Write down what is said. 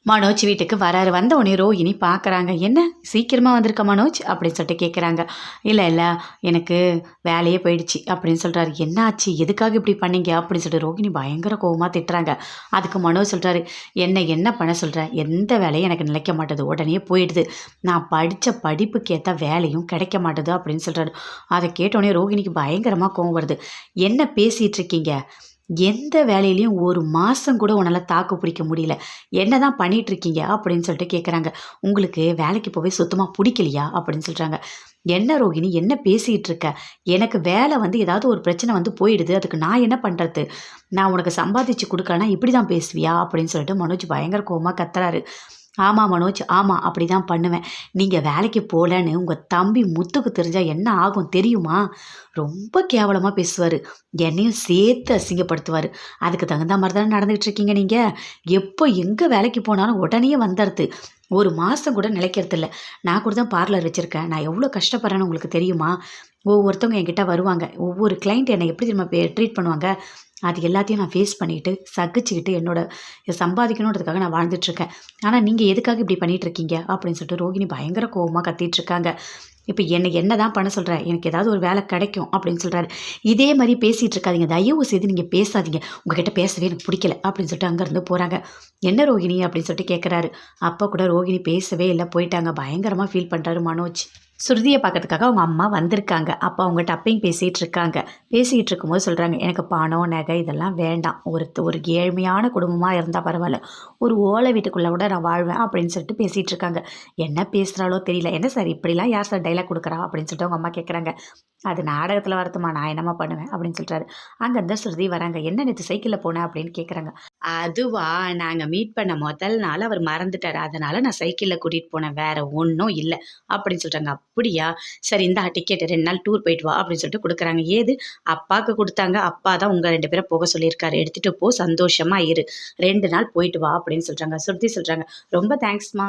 மனோஜ் வீட்டுக்கு வராரு. வந்த உடனே ரோஹிணி பார்க்குறாங்க. "என்ன சீக்கிரமாக வந்திருக்க மனோஜ்?" அப்படின்னு சொல்லிட்டு கேட்குறாங்க. "இல்லை இல்லை, எனக்கு வேலையே போயிடுச்சு" அப்படின்னு சொல்கிறாரு. "என்ன ஆச்சு? எதுக்காக இப்படி பண்ணீங்க?" அப்படின்னு சொல்லிட்டு ரோஹிணி பயங்கர கோவமாக திட்டுறாங்க. அதுக்கு மனோஜ் சொல்கிறாரு, என்ன பண்ண சொல்கிற? எந்த வேலையும் எனக்கு நிலைக்க மாட்டுது, உடனே போயிடுது. நான் படித்த படிப்புக்கு ஏற்ற வேலையும் கிடைக்க மாட்டுது அப்படின்னு சொல்கிறாரு. அதை கேட்டோடனே ரோஹிணிக்கு பயங்கரமாக கோவம் வருது. "என்ன பேசிகிட்டு இருக்கீங்க? எந்த வேலையிலயும் 1 மாசம் கூட உன்னால தாக்கு பிடிக்க முடியல. என்னதான் பண்ணிட்டு இருக்கீங்க?" அப்படின்னு சொல்லிட்டு கேட்குறாங்க. "உங்களுக்கு வேலைக்கு போவே சுத்தமா புடிக்கலையா?" அப்படின்னு சொல்றாங்க. "என்ன ரோகிணி, என்ன பேசிட்டு இருக்க? எனக்கு வேலை வந்து ஏதாவது ஒரு பிரச்சனை வந்து போயிடுது. அதுக்கு நான் என்ன பண்றது? நான் உனக்கு சம்பாதிச்சு குடுக்கலன்னா இப்படிதான் பேசுவியா?" அப்படின்னு சொல்லிட்டு மனோஜ் பயங்கர கோவமா கத்துறாரு. "ஆமா மனோஜ், ஆமா. அப்படிதான் பண்ணுவேன். நீங்க வேலைக்கு போலன்னு உங்க தம்பி முத்துக்கு தெரிஞ்சா என்ன ஆகும் தெரியுமா?" ரொம்ப கேவலமா பேசுவாரு. என்னையும் சேர்த்து அசிங்கப்படுத்துவாரு. அதுக்கு தகுந்த மாரி தானே நடந்துகிட்டு இருக்கீங்க நீங்க. எப்போ எங்க வேலைக்கு போனாலும் உடனே வந்துடுது. 1 மாசம் கூட நிலைக்கிறதில்ல. நான் கூட தான் பார்லர் வச்சிருக்கேன். நான் எவ்வளோ கஷ்டப்படுறேன்னு உங்களுக்கு தெரியுமா? ஒவ்வொருத்தவங்க என்கிட்ட வருவாங்க. ஒவ்வொரு கிளையண்ட் என்னை எப்படி தெரியுமா ட்ரீட் பண்ணுவாங்க? அது எல்லாத்தையும் நான் ஃபேஸ் பண்ணிட்டு, சகிச்சுக்கிட்டு என்னோட சம்பாதிக்கணுன்றதுக்காக நான் வாழ்ந்துட்டுருக்கேன். ஆனா நீங்க எதுக்காக இப்படி பண்ணிட்டுருக்கீங்க?" அப்படின்னு சொல்லிட்டு ரோகிணி பயங்கர கோவமா கத்திட்டுருக்காங்க. "இப்ப என்ன தான் பண்ண சொல்ற? எனக்கு ஏதாவது ஒரு வேலை கிடைக்கும்" அப்படின்னு சொல்றாரு. "இதே மாரி பேசிட்டு இருக்காதீங்க. தயவு செய்து நீங்க பேசாதீங்க. உங்ககிட்ட பேசவே எனக்கு பிடிக்கல" அப்படின்னு சொல்லிட்டு அங்கருந்து போறாங்க. "என்ன ரோகிணி?" அப்படின்னு சொல்லிட்டு கேட்குறாரு. அப்ப கூட ரோகிணி பேசவே இல்ல, போயிட்டாங்க. பயங்கரமா ஃபீல் பண்றாரு மனோஜ். சுருதிய பார்க்கறதுக்காக அவங்க அம்மா வந்திருக்காங்க. அப்ப அவங்க டப்பிங் பேசிட்டு இருக்காங்க. பேசிட்டு இருக்கும்போது சொல்றாங்க, "எனக்கு பணம், நகை இதெல்லாம் வேண்டாம். ஒரு ஏழ்மையான குடும்பமா இருந்தா பரவால்ல. ஒரு ஓலை வீட்டுக்குள்ள கூட நான் வாழ்வேன்" அப்படின்னு சொல்லிட்டு பேசிட்டு இருக்காங்க. என்ன பேசுறாளோ தெரியல. "என்ன சார் இப்படிலாம் யார் சார் டயலாக் குடுக்குறா?" அப்படின்னு சொல்லிட்டு அவங்க அம்மா கேட்குறாங்க. "அது நாடகத்துல வரட்டுமா, நான் என்னம்மா பண்ணுவேன்?" அப்படின்னு சொல்றாரு. அங்கருந்து ஸ்ருதி வராங்க. "என்ன நேத்து சைக்கிள்ல போன?" அப்படின்னு கேட்குறாங்க. "அதுவா, நாங்க மீட் பண்ண முதல் நாள் அவர் மறந்துட்டாரு. அதனால நான் சைக்கிள்ல கூட்டிட்டு போனேன். வேற ஒண்ணும் இல்ல" அப்படின்னு சொல்றாங்க. "அப்படியா? சரி இந்தா டிக்கெட் 2 நாள் டூர் போயிட்டு வா" அப்படின்னு சொல்லிட்டு குடுக்குறாங்க. "ஏது?" "அப்பாக்கு குடுத்தாங்க. அப்பா தான் உங்க 2 பேர போக சொல்லியிருக்காரு. எடுத்துட்டு போ, சந்தோஷமா இரு. 2 நாள் போயிட்டு வா" அப்படின்னு சொல்றாங்க. ஸ்ருதி சொல்றாங்க, "ரொம்ப தேங்க்ஸ்மா."